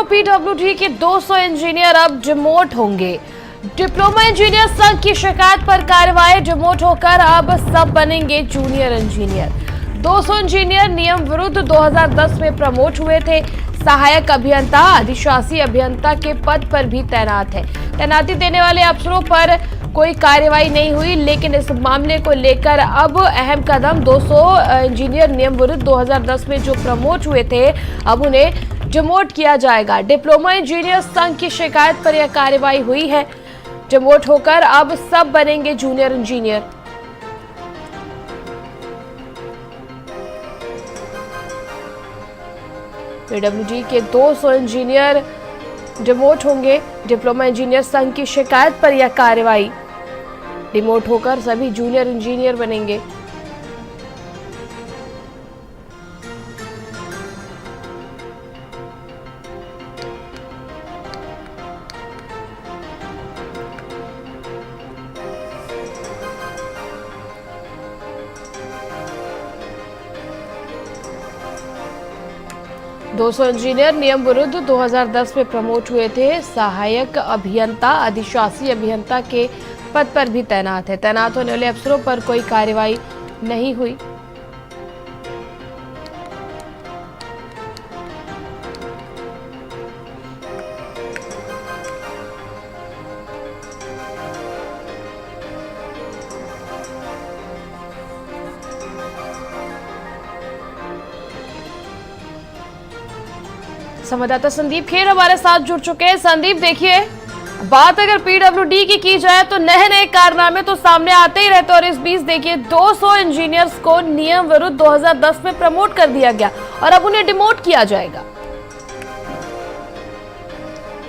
PWD के 200 engineer अब demote होंगे। डिप्लोमा इंजीनियर संघ की शिकायत पर कार्रवाई, डिमोट होकर अब सब बनेंगे जूनियर इंजीनियर। 200 इंजीनियर नियम विरुद्ध 2010 में प्रमोट हुए थे। सहायक अभियंता, अधिशासी अभियंता के पद पर भी तैनात है। तैनाती देने वाले अफसरों पर कोई कार्रवाई नहीं हुई, लेकिन इस मामले को लेकर अब अहम कदम 200 इंजीनियर नियम विरुद्ध 2010 में जो प्रमोट हुए थे, अब उन्हें डिमोट किया जाएगा। डिप्लोमा इंजीनियर संघ की शिकायत पर यह कार्रवाई हुई है। डिमोट होकर अब सब बनेंगे जूनियर इंजीनियर। पीडब्ल्यूडी के 200 इंजीनियर डिमोट होंगे। डिप्लोमा इंजीनियर संघ की शिकायत पर यह कार्रवाई, डिमोट होकर सभी जूनियर इंजीनियर बनेंगे। दो 200 इंजीनियर नियम विरुद्ध 2010 में प्रमोट हुए थे। सहायक अभियंता, अधिशासी अभियंता के पद पर भी तैनात है। तैनात होने वाले अफसरों पर कोई कार्रवाई नहीं हुई। संवाददाता संदीप खेर हमारे साथ जुड़ चुके हैं। संदीप, देखिए, बात अगर पीडब्ल्यूडी की जाए तो नए नए कारनामे तो सामने आते ही रहते, और इस बीच देखिए 200 इंजीनियर्स को नियम विरुद्ध 2010 में प्रमोट कर दिया गया और अब उन्हें डिमोट किया जाएगा।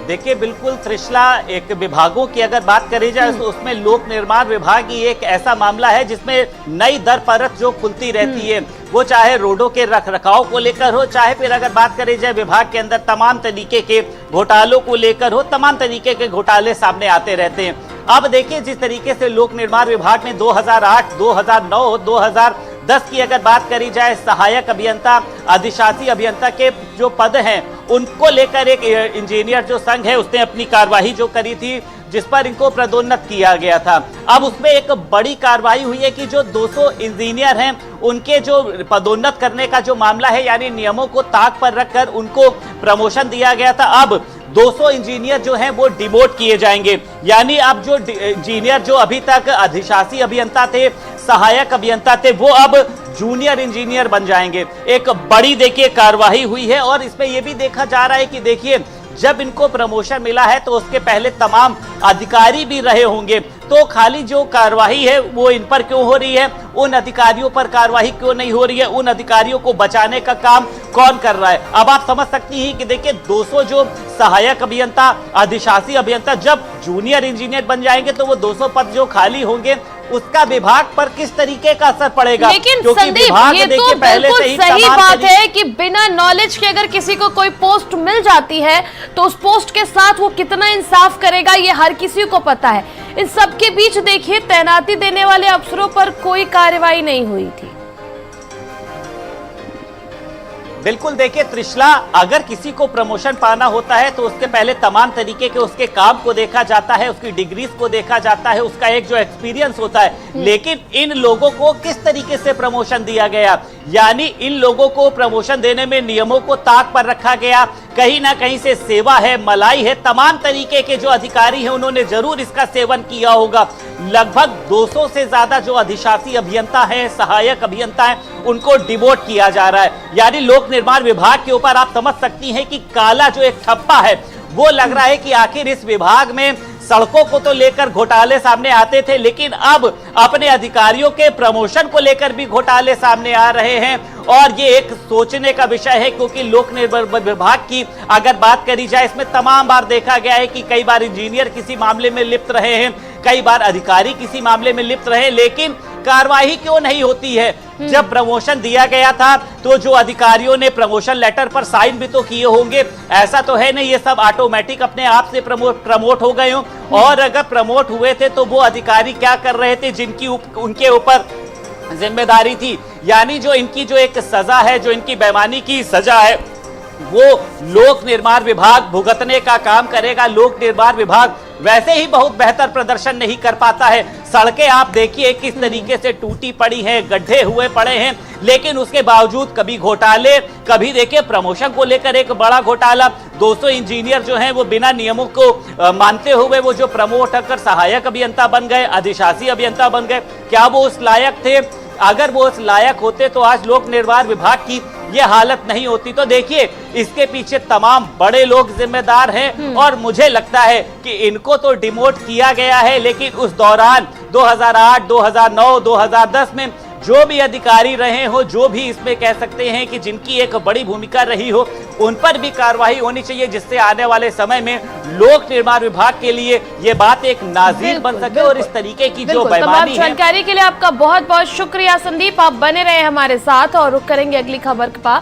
देखिए, बिल्कुल त्रिशला, एक विभागों की अगर बात करी जाए तो उसमें लोक निर्माण विभाग ही एक ऐसा मामला है जिसमें नई दर परत जो खुलती रहती है, वो चाहे रोडों के रखरखाव को लेकर हो, चाहे फिर अगर बात करी जाए विभाग के अंदर तमाम तरीके के घोटालों को लेकर हो, तमाम तरीके के घोटाले सामने आते रहते हैं। अब देखिए, जिस तरीके से लोक निर्माण विभाग ने 2008, 2009, 2010 की अगर बात करी जाए, सहायक अभियंता, अधिशासी अभियंता के जो पद हैं उनको लेकर एक इंजीनियर जो संघ है उसने अपनी कार्यवाही जो करी थी, जिस पर इनको पदोन्नत किया गया था। अब उसमें एक बड़ी कार्रवाई हुई है कि जो 200 इंजीनियर हैं उनके जो पदोन्नत करने का जो मामला है, यानी नियमों को ताक पर रखकर उनको प्रमोशन दिया गया था। अब 200 इंजीनियर जो हैं वो डिमोट किए जाएंगे। यानी अब जो इंजीनियर जो अभी तक अधिशासी अभियंता थे, सहायक अभियंता थे, वो अब जूनियर इंजीनियर बन जाएंगे। एक बड़ी देखिए कार्रवाई हुई है, और इसमें यह भी देखा जा रहा है कि देखिए, जब इनको प्रमोशन मिला है तो उसके पहले तमाम अधिकारी भी रहे होंगे, तो खाली जो कार्रवाई है वो इन पर क्यों हो रही है, उन अधिकारियों पर कार्रवाई क्यों नहीं हो रही है, उन अधिकारियों को बचाने का काम कौन कर रहा है। अब आप समझ सकती हैं कि देखिए 200 जो सहायक अभियंता, अधिशासी अभियंता जब जूनियर इंजीनियर बन जाएंगे तो वो 200 पद जो खाली होंगे उसका विभाग पर किस तरीके का असर पड़ेगा। लेकिन संदीप, ये तो बिल्कुल सही बात है कि बिना नॉलेज के अगर किसी को कोई पोस्ट मिल जाती है तो उस पोस्ट के साथ वो कितना इंसाफ करेगा, ये हर किसी को पता है। इन सब के बीच देखिए, तैनाती देने वाले अफसरों पर कोई कार्रवाई नहीं हुई थी। बिल्कुल, देखिए त्रिशला, अगर किसी को प्रमोशन पाना होता है तो उसके पहले तमाम तरीके के उसके काम को देखा जाता है, उसकी डिग्रीज को देखा जाता है, उसका एक जो एक्सपीरियंस होता है। लेकिन इन लोगों को किस तरीके से प्रमोशन दिया गया, यानी इन लोगों को प्रमोशन देने में नियमों को ताक पर रखा गया। कहीं ना कहीं से सेवा है, मलाई है, तमाम तरीके के जो अधिकारी हैं उन्होंने जरूर इसका सेवन किया होगा। लगभग 200 से ज्यादा जो अधिशासी अभियंता हैं, सहायक अभियंता हैं, उनको डिमोट किया जा रहा है। यानी लोक निर्माण विभाग के ऊपर आप समझ सकती हैं कि काला जो एक ठप्पा है वो लग रहा है कि आखिर इस विभाग में सड़कों को तो लेकर घोटाले सामने आते थे, लेकिन अब अपने अधिकारियों के प्रमोशन को लेकर भी घोटाले सामने आ रहे हैं। और ये एक सोचने का विषय है, क्योंकि लोक निर्माण विभाग की अगर बात करी जाए, इसमें तमाम बार देखा गया है कि कई बार इंजीनियर किसी मामले में लिप्त रहे हैं, कई बार अधिकारी किसी मामले में लिप्त रहे, लेकिन कार्रवाई क्यों नहीं होती है। जब प्रमोशन दिया गया था तो जो अधिकारियों ने प्रमोशन लेटर पर साइन भी तो किए होंगे, ऐसा तो है नहीं ये सब ऑटोमेटिक अपने आप से प्रमोट हो गए हों। और अगर प्रमोट हुए थे तो वो अधिकारी क्या कर रहे थे जिनकी उनके ऊपर जिम्मेदारी थी, यानी जो इनकी जो एक सजा है, जो इनकी बेईमानी की सजा है, वो लोक निर्माण विभाग भुगतने का काम करेगा। लोक निर्माण विभाग वैसे ही बहुत बेहतर प्रदर्शन नहीं कर पाता है। सड़कें आप देखिए किस तरीके से टूटी पड़ी हैं, गड्ढे हुए पड़े हैं, लेकिन उसके बावजूद कभी घोटाले, कभी देखिए प्रमोशन को लेकर एक बड़ा घोटाला। 200 इंजीनियर जो हैं वो बिना नियमों को मानते हुए वो जो प्रमोट होकर सहायक अभियंता बन गए, अधिशासी अभियंता बन गए। क्या वो उस लायक थे? अगर वो उस लायक होते तो आज लोक निर्माण विभाग की ये हालत नहीं होती। तो देखिए इसके पीछे तमाम बड़े लोग जिम्मेदार हैं और मुझे लगता है कि इनको तो डिमोट किया गया है, लेकिन उस दौरान 2008, 2009, 2010 में जो भी अधिकारी रहे हो, जो भी इसमें कह सकते हैं कि जिनकी एक बड़ी भूमिका रही हो, उन पर भी कार्रवाई होनी चाहिए, जिससे आने वाले समय में लोक निर्माण विभाग के लिए ये बात एक नाज़ीर बन सके। और इस तरीके की जो बेईमानी है। जानकारी के लिए आपका बहुत बहुत शुक्रिया संदीप। आप बने रहे हमारे साथ और रुक करेंगे अगली खबर का।